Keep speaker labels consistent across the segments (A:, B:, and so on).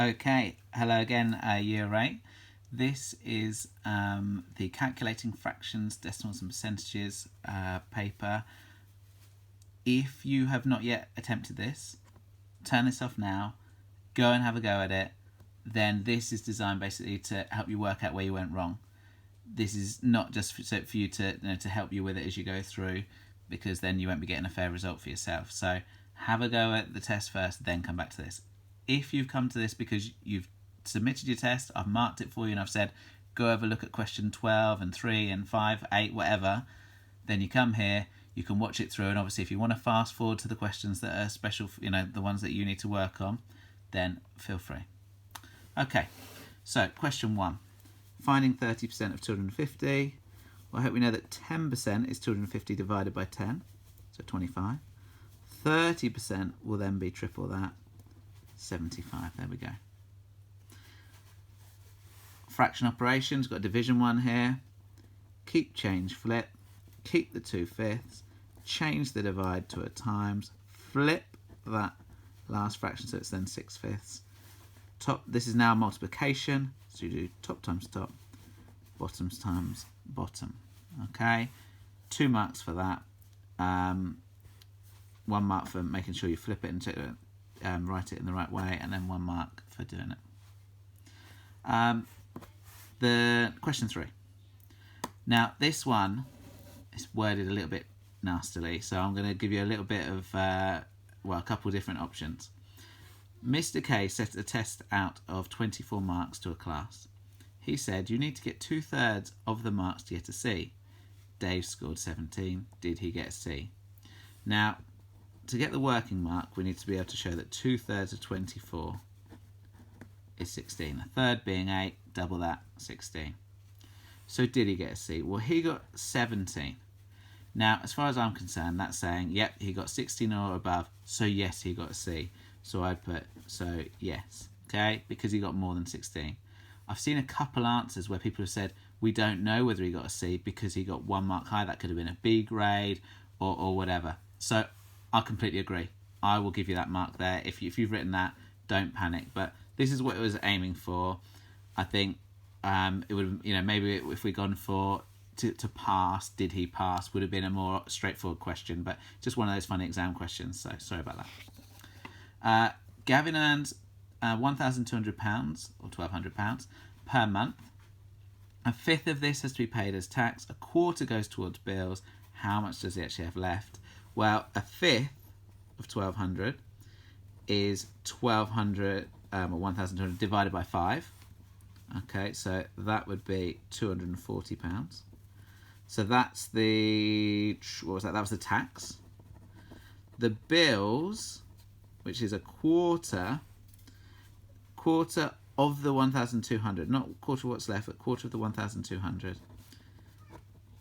A: Okay, hello again, Year 8. This is the Calculating Fractions, Decimals and Percentages paper. If you have not yet attempted this, turn this off now, go and have a go at it. Then this is designed basically to help you work out where you went wrong. This is not just for you to help you with it as you go through, because then you won't be getting a fair result for yourself. So have a go at the test first, then come back to this. If you've come to this because you've submitted your test, I've marked it for you and I've said, go have a look at question 12 and 3 and 5, 8, whatever, then you come here, you can watch it through, and obviously if you want to fast forward to the questions that are special, the ones that you need to work on, then feel free. Okay, so question 1. Finding 30% of 250. Well, I hope we know that 10% is 250 divided by 10, so 25. 30% will then be triple that, 75. There we go. Fraction operations, got a division 1 here. Keep, change, flip. Keep the 2/5. Change the divide to a times. Flip that last fraction so it's then 6/5. Top. This is now multiplication, so you do top times top, bottoms times bottom. Okay, 2 marks for that. 1 mark for making sure you flip it and write it in the right way, and then 1 mark for doing it. The question 3. Now this one is worded a little bit nastily, so I'm going to give you a little bit of, a couple of different options. Mr. K set a test out of 24 marks to a class. He said you need to get 2/3 of the marks to get a C. Dave scored 17. Did he get a C? Now, to get the working mark, we need to be able to show that 2/3 of 24 is 16. A third being 8, double that, 16. So did he get a C? Well, he got 17. Now, as far as I'm concerned, that's saying, yep, he got 16 or above, so yes, he got a C. So I'd put, so yes, okay, because he got more than 16. I've seen a couple answers where people have said, we don't know whether he got a C because he got 1 mark high. That could have been a B grade or whatever. So I completely agree. I will give you that mark there. If you've written that, don't panic. But this is what it was aiming for. I think it would, maybe if we'd gone for to pass, did he pass, would have been a more straightforward question. But just one of those funny exam questions. So sorry about that. Gavin earns £1,200 or £1,200 per month. 1/5 of this has to be paid as tax. 1/4 goes towards bills. How much does he actually have left? Well, 1/5 of 1,200 is 1,200 or 1,200 divided by 5. Okay, so that would be £240. So that's the, what was that? That was the tax. The bills, which is 1/4 of the 1,200, not 1/4 of what's left, but 1/4 of the 1,200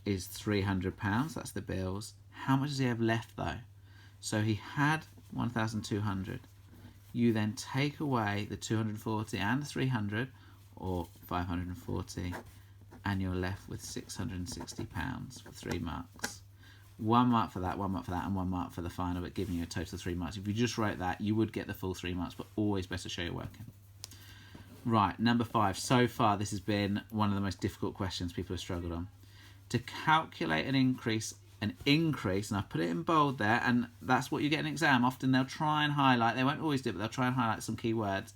A: is £300. That's the bills. How much does he have left though? So he had 1,200. You then take away the 240 and the 300, or 540, and you're left with £660 for 3 marks. 1 mark for that, 1 mark for that, and 1 mark for the final, but giving you a total of 3 marks. If you just wrote that, you would get the full 3 marks, but always best to show your working. Right, number 5. So far, this has been one of the most difficult questions people have struggled on. To calculate an increase, and I've put it in bold there, and that's what you get in an exam. Often they'll try and highlight, they won't always do it, but they'll try and highlight some key words.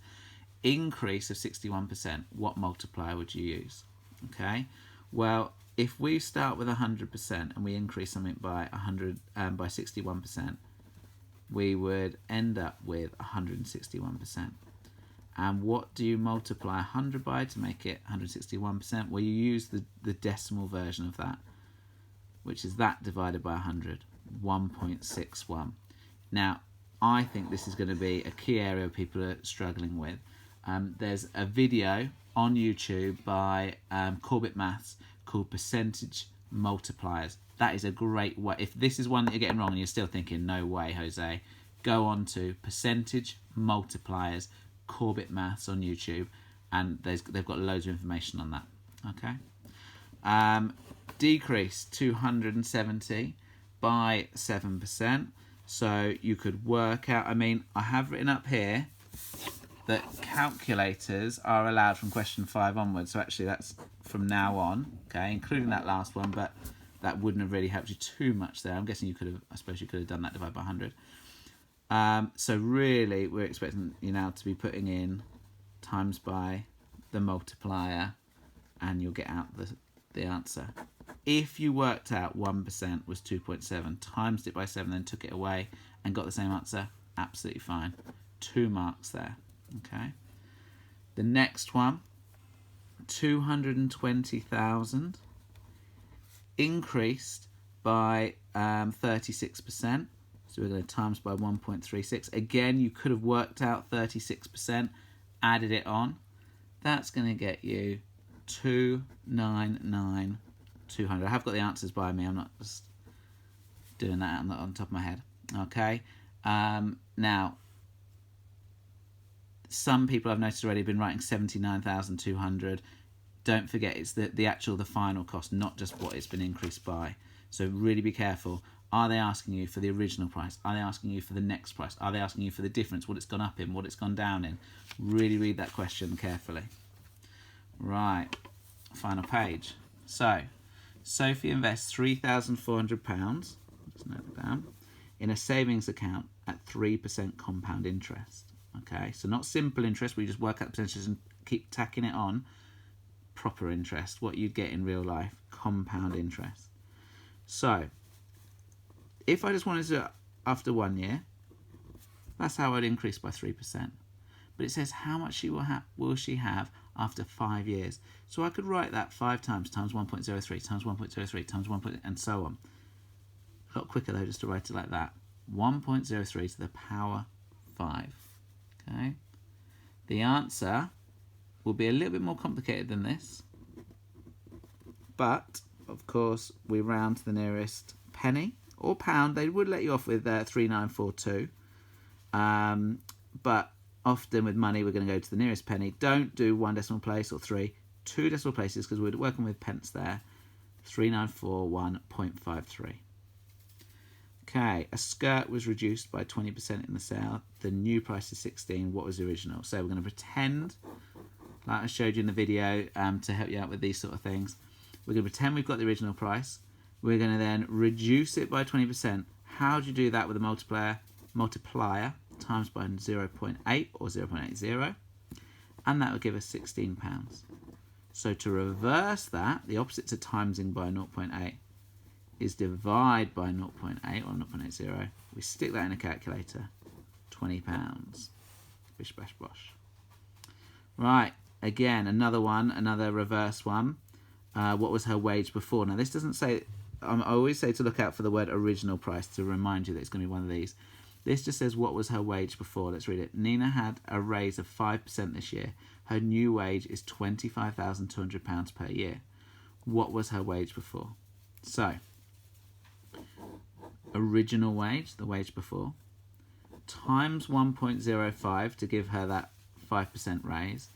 A: Increase of 61%, what multiplier would you use? Okay, well, if we start with 100% and we increase something by 61%, we would end up with 161%. And what do you multiply 100 by to make it 161%? Well, you use the decimal version of that, which is that divided by 100, 1.61. Now, I think this is going to be a key area people are struggling with. There's a video on YouTube by Corbett Maths called Percentage Multipliers. That is a great way. If this is one that you're getting wrong and you're still thinking, no way, Jose, go on to Percentage Multipliers, Corbett Maths on YouTube, and they've got loads of information on that. Okay. Decrease 270 by 7%. So you could work out, I have written up here that calculators are allowed from question 5 onwards. So actually that's from now on, okay, including that last one, but that wouldn't have really helped you too much there. I'm guessing you could have, I suppose you could have done that divided by 100. So really we're expecting you now to be putting in times by the multiplier and you'll get out the answer. If you worked out 1% was 2.7, timesed it by 7, then took it away and got the same answer, absolutely fine. 2 marks there. Okay. The next one, 220,000 increased by 36%. So we're going to times by 1.36. Again, you could have worked out 36%, added it on. That's going to get you 299,200. I have got the answers by me. I'm not just doing that on top of my head. Okay. Now, some people I've noticed already have been writing 79,200. Don't forget it's the final cost, not just what it's been increased by. So really be careful. Are they asking you for the original price? Are they asking you for the next price? Are they asking you for the difference, what it's gone up in, what it's gone down in? Really read that question carefully. Right, final page. So, Sophie invests £3,400, let's note it down, in a savings account at 3% compound interest. Okay, so not simple interest where you just work out the percentages and keep tacking it on. Proper interest, what you'd get in real life, compound interest. So, if I just wanted to do it after 1 year, that's how I'd increase by 3%. But it says how much will she have after 5 years. So I could write that 5 times 1.03, times 1.03, times 1. And so on. A lot quicker though just to write it like that. 1.03 to the power 5. Okay. The answer will be a little bit more complicated than this. But, of course, we round to the nearest penny or pound. They would let you off with 3942. But often with money, we're going to go to the nearest penny. Don't do 1 decimal place or 3. 2 decimal places because we're working with pence there. 3941.53. Okay, a skirt was reduced by 20% in the sale. The new price is 16. What was the original? So we're going to pretend, like I showed you in the video, to help you out with these sort of things. We're going to pretend we've got the original price. We're going to then reduce it by 20%. How do you do that with a multiplier? Multiplier times by 0.8 or 0.80. And that will give us £16. So to reverse that, the opposite to timesing by 0.8 is divide by 0.8 or 0.80. We stick that in a calculator. £20. Bish bash bosh. Right, again, another one, another reverse one. What was her wage before? Now this doesn't say, I always say to look out for the word original price to remind you that it's going to be one of these. This just says what was her wage before. Let's read it. Nina had a raise of 5% this year. Her new wage is £25,200 per year. What was her wage before? So, original wage, the wage before, times 1.05 to give her that 5% raise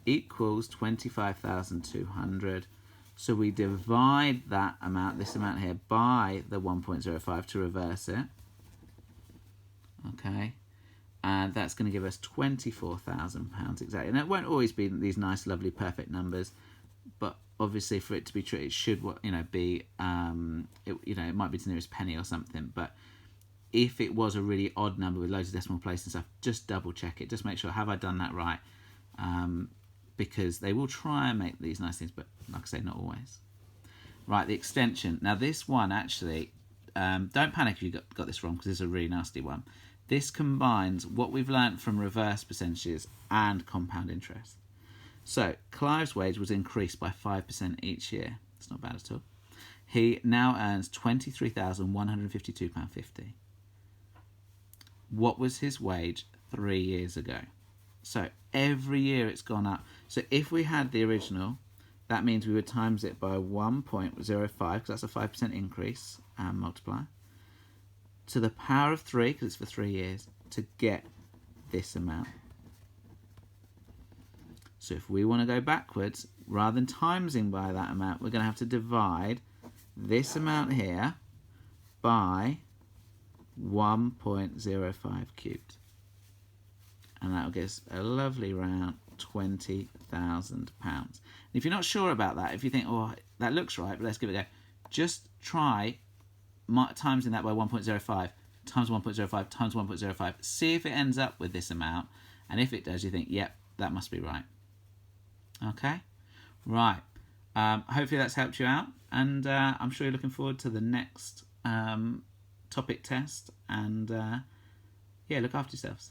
A: equals 25,200. So we divide that amount, this amount here, by the 1.05 to reverse it. Okay, and that's going to give us £24,000 exactly. And it won't always be these nice, lovely, perfect numbers, but obviously for it to be true, it should, be, it might be to the nearest penny or something. But if it was a really odd number with loads of decimal places and stuff, just double check it. Just make sure, have I done that right? Because they will try and make these nice things, but like I say, not always. Right, the extension. Now this one actually, don't panic if you got this wrong, because this is a really nasty one. This combines what we've learnt from reverse percentages and compound interest. So Clive's wage was increased by 5% each year. It's not bad at all. He now earns £23,152.50. What was his wage 3 years ago? So every year it's gone up. So if we had the original, that means we would times it by 1.05, because that's a 5% increase, and multiply, to the power of 3, because it's for 3 years, to get this amount. So if we want to go backwards, rather than timesing by that amount, we're going to have to divide this amount here by 1.05 cubed. and that will give us a lovely round £20,000. If you're not sure about that, if you think, oh, that looks right, but let's give it a go, just try timesing that by 1.05 times 1.05 times 1.05. See if it ends up with this amount, and if it does, you think, yep, that must be right. Okay, right. Hopefully that's helped you out, and I'm sure you're looking forward to the next topic test. And yeah, look after yourselves.